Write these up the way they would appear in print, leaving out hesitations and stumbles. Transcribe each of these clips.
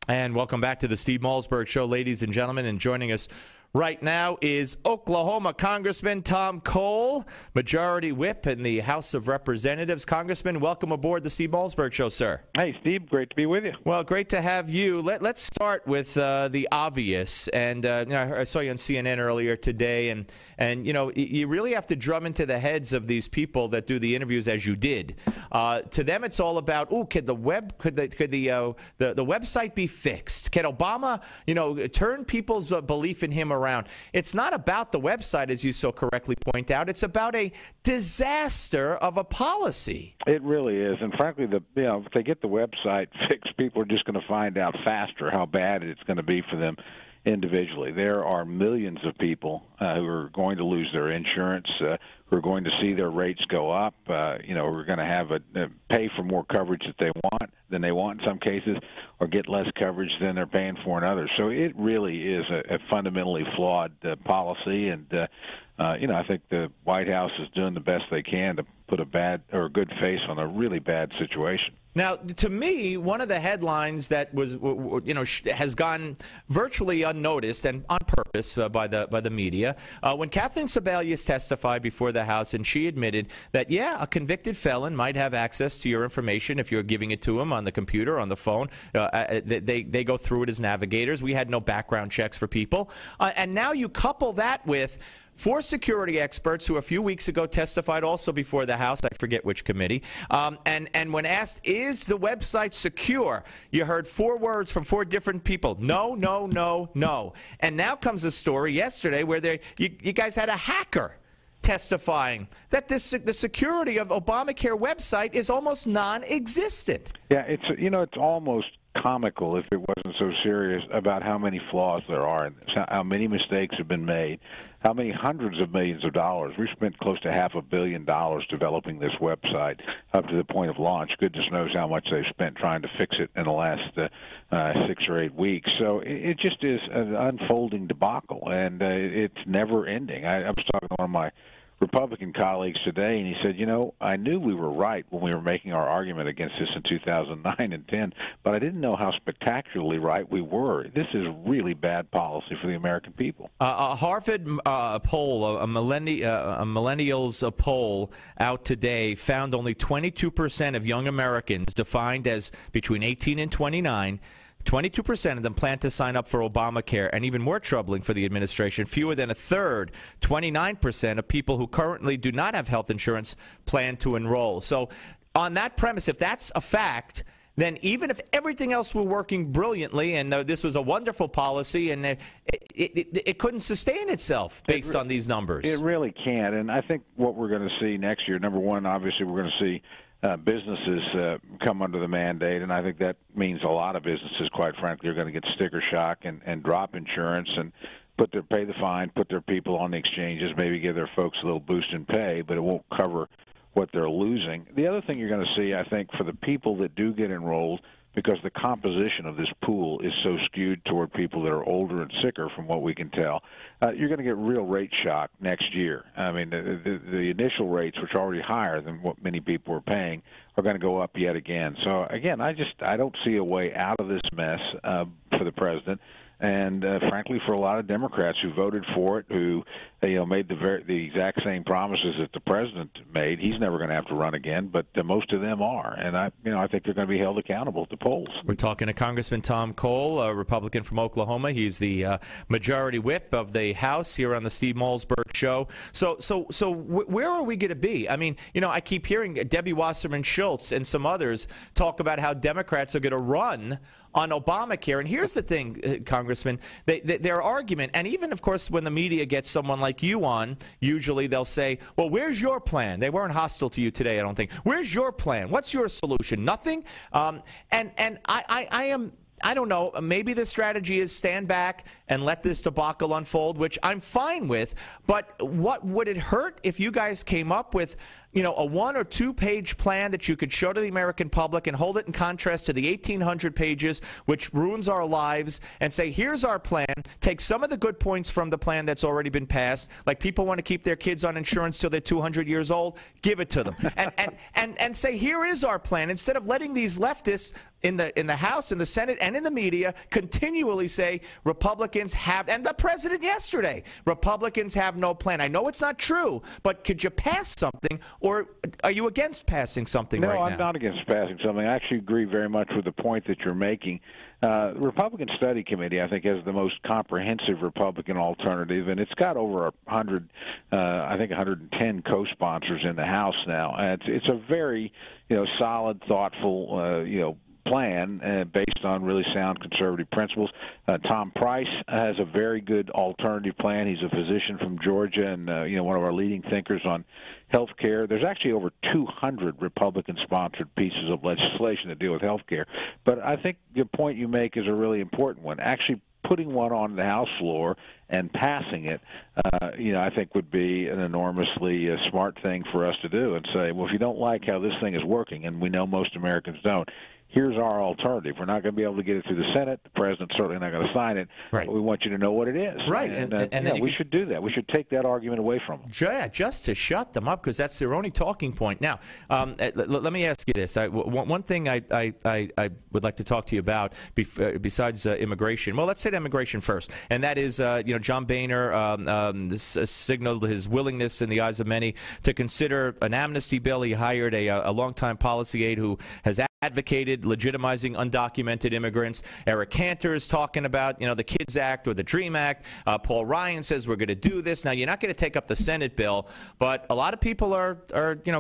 And welcome back to the Steve Malzberg Show, ladies and gentlemen. And joining us right now is Oklahoma Congressman Tom Cole, Majority Whip in the House of Representatives. Congressman, welcome aboard the Steve Malzberg Show, sir. Hey, Steve, great to be with you. Well, great to have you. Let's start with the obvious. And I saw you on CNN earlier today, and you really have to drum into the heads of these people that do the interviews as you did. To them, it's all about, could the website be fixed? Can Obama, turn people's belief in him around? It's not about the website, as you so correctly point out. It's about a disaster of a policy. It really is. And frankly, if they get the website fixed, people are just going to find out faster how bad it's going to be for them individually. There are millions of people who are going to lose their insurance, who are going to see their rates go up. We're going to have pay for more coverage than they want in some cases, or get less coverage than they're paying for in others. So it really is a fundamentally flawed policy, and I think the White House is doing the best they can to put a good face on a really bad situation. Now, to me, one of the headlines that was, has gone virtually unnoticed and on purpose by the media, when Kathleen Sebelius testified before the House, and she admitted that, a convicted felon might have access to your information if you're giving it to him on the computer, on the phone. They go through it as navigators. We had no background checks for people. And now you couple that with 4 security experts who a few weeks ago testified also before the House, I forget which committee, and when asked, is the website secure, you heard 4 words from 4 different people: no, no, no, no. And now comes a story yesterday where you guys had a hacker testifying that the security of Obamacare website is almost non-existent. Yeah, it's almost comical, if it wasn't so serious, about how many flaws there are, and how many mistakes have been made, how many hundreds of millions of dollars. We spent close to $500 million developing this website up to the point of launch. Goodness knows how much they've spent trying to fix it in the last 6 or 8 weeks. So it just is an unfolding debacle, and it's never ending. I was talking to one of my Republican colleagues today, and he said, I knew we were right when we were making our argument against this in 2009 and 10, but I didn't know how spectacularly right we were. This is really bad policy for the American people. A Harvard poll, a millennials poll out today, found only 22% of young Americans, defined as between 18 and 29, 22% of them plan to sign up for Obamacare, and even more troubling for the administration, fewer than a third, 29% of people who currently do not have health insurance plan to enroll. So on that premise, if that's a fact, then even if everything else were working brilliantly and this was a wonderful policy, and it couldn't sustain itself based on these numbers. It really can't. And I think what we're going to see next year, number one, obviously we're going to see businesses come under the mandate, and I think that means a lot of businesses, quite frankly, are going to get sticker shock and drop insurance and pay the fine, put their people on the exchanges, maybe give their folks a little boost in pay, but it won't cover what they're losing. The other thing you're going to see, I think, for the people that do get enrolled, because the composition of this pool is so skewed toward people that are older and sicker, from what we can tell, you're going to get real rate shock next year. I mean, the initial rates, which are already higher than what many people are paying, are going to go up yet again. So, again, I don't see a way out of this mess for the president. And frankly, for a lot of Democrats who voted for it, who made the exact same promises that the president made, he's never going to have to run again. But most of them are, and I think they're going to be held accountable at the polls. We're talking to Congressman Tom Cole, a Republican from Oklahoma. He's the Majority Whip of the House here on the Steve Malzberg Show. So where are we going to be? I mean, I keep hearing Debbie Wasserman Schultz and some others talk about how Democrats are going to run on Obamacare. And here's the thing, Congressman, their argument, and even, of course, when the media gets someone like you on, usually they'll say, well, where's your plan? They weren't hostile to you today, I don't think. Where's your plan? What's your solution? Nothing? I don't know, maybe the strategy is stand back and let this debacle unfold, which I'm fine with, but what would it hurt if you guys came up with, a 1 or 2 page plan that you could show to the American public and hold it in contrast to the 1,800 pages, which ruins our lives, and say, here's our plan. Take some of the good points from the plan that's already been passed, like people want to keep their kids on insurance till they're 200 years old, give it to them. And say, here is our plan, instead of letting these leftists in the House, in the Senate, and in the media continually say Republicans have, and the president yesterday, Republicans have no plan. I know it's not true, but could you pass something, or are you against passing something right now? No, I'm not against passing something. I actually agree very much with the point that you're making. The Republican Study Committee, I think, has the most comprehensive Republican alternative, and it's got over 100, I think 110 co-sponsors in the House now. It's a very, solid, thoughtful, plan based on really sound conservative principles. Tom Price has a very good alternative plan. He's a physician from Georgia and one of our leading thinkers on health care. There's actually over 200 Republican-sponsored pieces of legislation that deal with health care. But I think the point you make is a really important one. Actually putting one on the House floor and passing it, I think would be an enormously smart thing for us to do, and say, well, if you don't like how this thing is working, and we know most Americans don't, here's our alternative. We're not going to be able to get it through the Senate. The president's certainly not going to sign it. Right. But we want you to know what it is. Right. And we should do that. We should take that argument away from them. Yeah, just to shut them up, because that's their only talking point. Now, let me ask you this. One thing I would like to talk to you about besides immigration. Well, let's say immigration first. And that is, John Boehner signaled his willingness in the eyes of many to consider an amnesty bill. He hired a longtime policy aide who has advocated legitimizing undocumented immigrants. Eric Cantor is talking about, the KIDS Act or the DREAM Act. Paul Ryan says we're going to do this. Now, you're not going to take up the Senate bill, but a lot of people are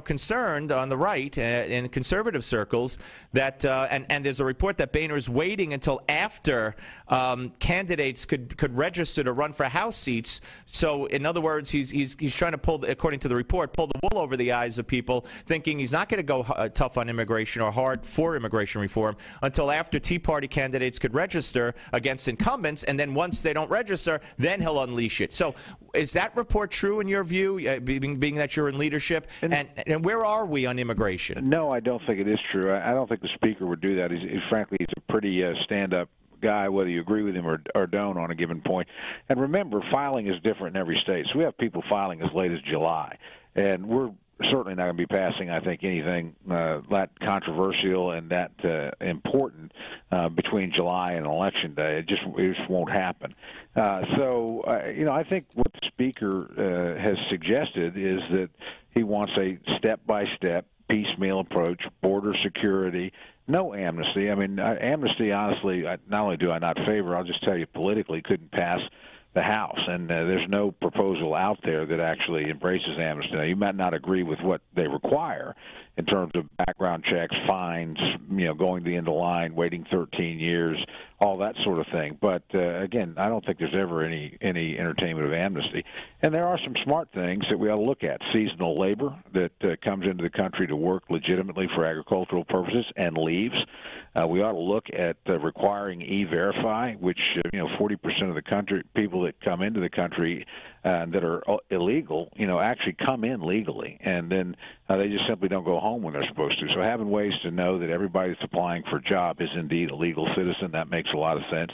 concerned on the right in conservative circles that, and there's a report that Boehner is waiting until after candidates could register to run for House seats. So, in other words, he's trying to pull, according to the report, pull the wool over the eyes of people, thinking he's not going to go tough on immigration or hard for immigration reform until after Tea Party candidates could register against incumbents, and then once they don't register, then he'll unleash it. So is that report true in your view, being that you're in leadership? And where are we on immigration? No, I don't think it is true. I don't think the Speaker would do that. Frankly, he's a pretty stand-up guy, whether you agree with him or don't on a given point. And remember, filing is different in every state. So we have people filing as late as July, and we're certainly not going to be passing, I think, anything that controversial and that important between July and Election Day. It just won't happen. I think what the Speaker has suggested is that he wants a step-by-step, piecemeal approach, border security, no amnesty. I mean, amnesty, honestly, not only do I not favor, I'll just tell you politically, couldn't pass the House, and there's no proposal out there that actually embraces amnesty. Now, you might not agree with what they require in terms of background checks, fines, going to the end of the line, waiting 13 years, all that sort of thing. But again, I don't think there's ever any entertainment of amnesty. And there are some smart things that we ought to look at. Seasonal labor that comes into the country to work legitimately for agricultural purposes and leaves. We ought to look at requiring E-Verify, which 40% of the country people that come into the country that are illegal, actually come in legally, and then they just simply don't go home when they're supposed to. So having ways to know that everybody that's applying for a job is indeed a legal citizen, that makes a lot of sense.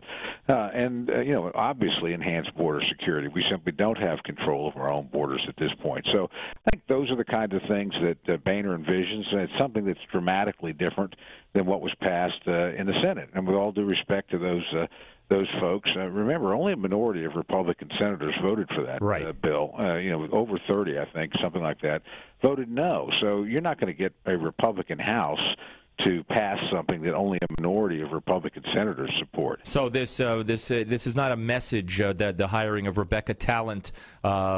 Obviously enhanced border security. We simply don't have control of our own borders at this point. So I think those are the kinds of things that Boehner envisions, and it's something that's dramatically different than what was passed in the Senate. And with all due respect to those folks, remember, only a minority of Republican senators voted for that bill. Over 30, I think, something like that, voted no. So you're not going to get a Republican House to pass something that only a minority of Republican senators support. So this is not a message that the hiring of Rebecca Tallent,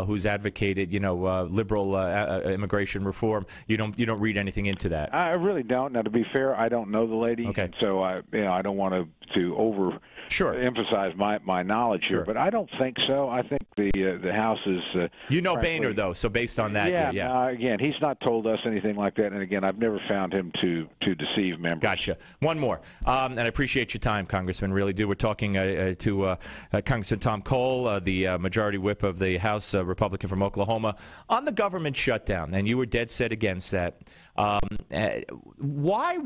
who's advocated liberal immigration reform. You don't read anything into that. I really don't. Now, to be fair, I don't know the lady, okay. So I don't want to over emphasize my knowledge here, but I don't think so. I think the House is. Boehner though, so based on that, yeah. Again, he's not told us anything like that, and again, I've never found him to deceive members. Gotcha. One more. And I appreciate your time, Congressman. Really do. We're talking to Congressman Tom Cole, the majority whip of the House, Republican from Oklahoma, on the government shutdown. And you were dead set against that. Why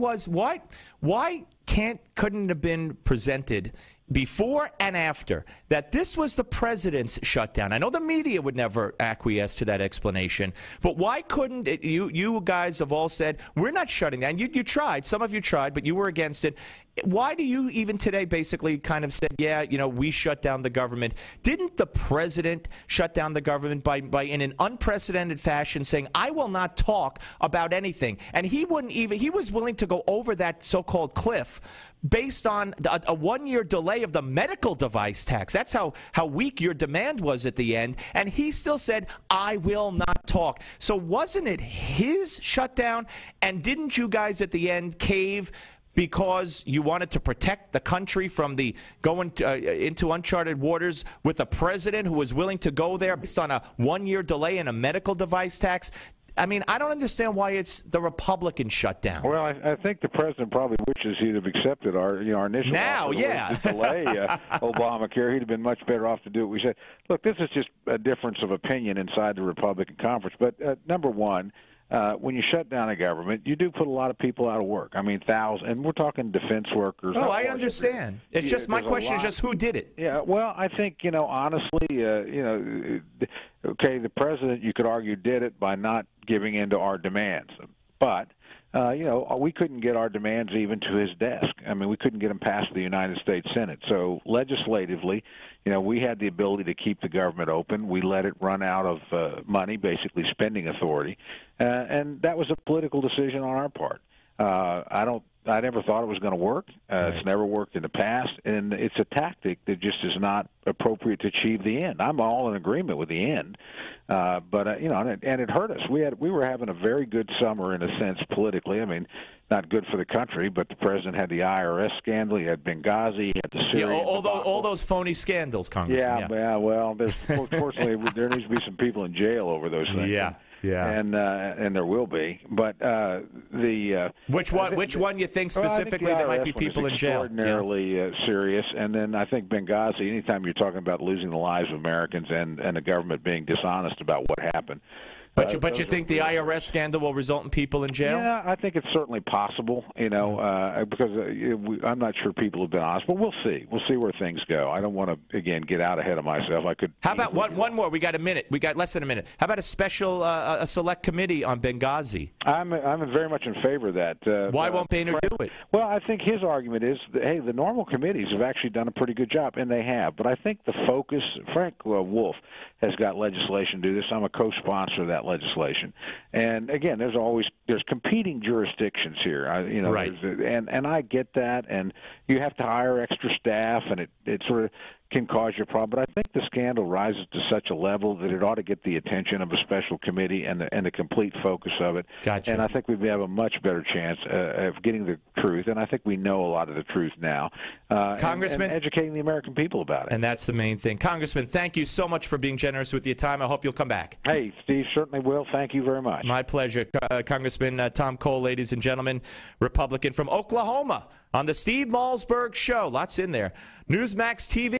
couldn't it have been presented before and after that this was the president's shutdown? I know the media would never acquiesce to that explanation, but why couldn't it, you guys have all said, we're not shutting down. You tried. Some of you tried, but you were against it. Why do you even today basically kind of said, yeah, we shut down the government? Didn't the president shut down the government by in an unprecedented fashion saying, I will not talk about anything? And he was willing to go over that so-called cliff based on a one-year delay of the medical device tax. That's how weak your demand was at the end. And he still said, I will not talk. So wasn't it his shutdown? And didn't you guys at the end cave because you wanted to protect the country from the going into uncharted waters with a president who was willing to go there based on a one-year delay in a medical device tax? I mean, I don't understand why it's the Republican shutdown. Well, I think the president probably wishes he'd have accepted our initial now, yeah, to delay Obamacare. He'd have been much better off to do what we said. Look, this is just a difference of opinion inside the Republican conference. But number one, when you shut down a government, you do put a lot of people out of work. I mean, thousands, and we're talking defense workers. Oh, I understand. It's just my question is just who did it. Yeah, well, I think honestly, okay, the president, you could argue, did it by not giving in to our demands, but we couldn't get our demands even to his desk. I mean, we couldn't get them past the United States Senate. So legislatively, we had the ability to keep the government open. We let it run out of money, basically spending authority, and that was a political decision on our part. I never thought it was going to work. It's never worked in the past, and it's a tactic that just is not appropriate to achieve the end. I'm all in agreement with the end, but and it hurt us. We were having a very good summer in a sense politically. I mean, not good for the country, but the president had the IRS scandal. He had Benghazi. He had the Syrian all those phony scandals, Congressman. Yeah. Well, fortunately, there needs to be some people in jail over those things. Yeah, and there will be, but which one you think specifically there might be people in jail? Extraordinarily serious, and then I think Benghazi. Anytime you're talking about losing the lives of Americans and the government being dishonest about what happened. But you think the IRS scandal will result in people in jail? Yeah, I think it's certainly possible, because I'm not sure people have been honest. But we'll see. We'll see where things go. I don't want to, again, get out ahead of myself. How about one more? We got a minute. We got less than a minute. How about a special, a select committee on Benghazi? I'm very much in favor of that. Why won't Boehner do it? Well, I think his argument is that, hey, the normal committees have actually done a pretty good job, and they have. But I think the focus, Frank Wolf has got legislation to do this. I'm a co-sponsor of that legislation, and again, there's competing jurisdictions here. Right. And I get that, and you have to hire extra staff, and it sort of can cause you a problem. But I think the scandal rises to such a level that it ought to get the attention of a special committee and the complete focus of it. Gotcha. And I think we have a much better chance of getting the truth, and I think we know a lot of the truth now. Congressman, and educating the American people about it. And that's the main thing. Congressman, thank you so much for being generous with your time. I hope you'll come back. Hey, Steve, certainly will. Thank you very much. My pleasure. Congressman Tom Cole, ladies and gentlemen, Republican from Oklahoma, on the Steve Malzberg Show. Lots in there. Newsmax TV.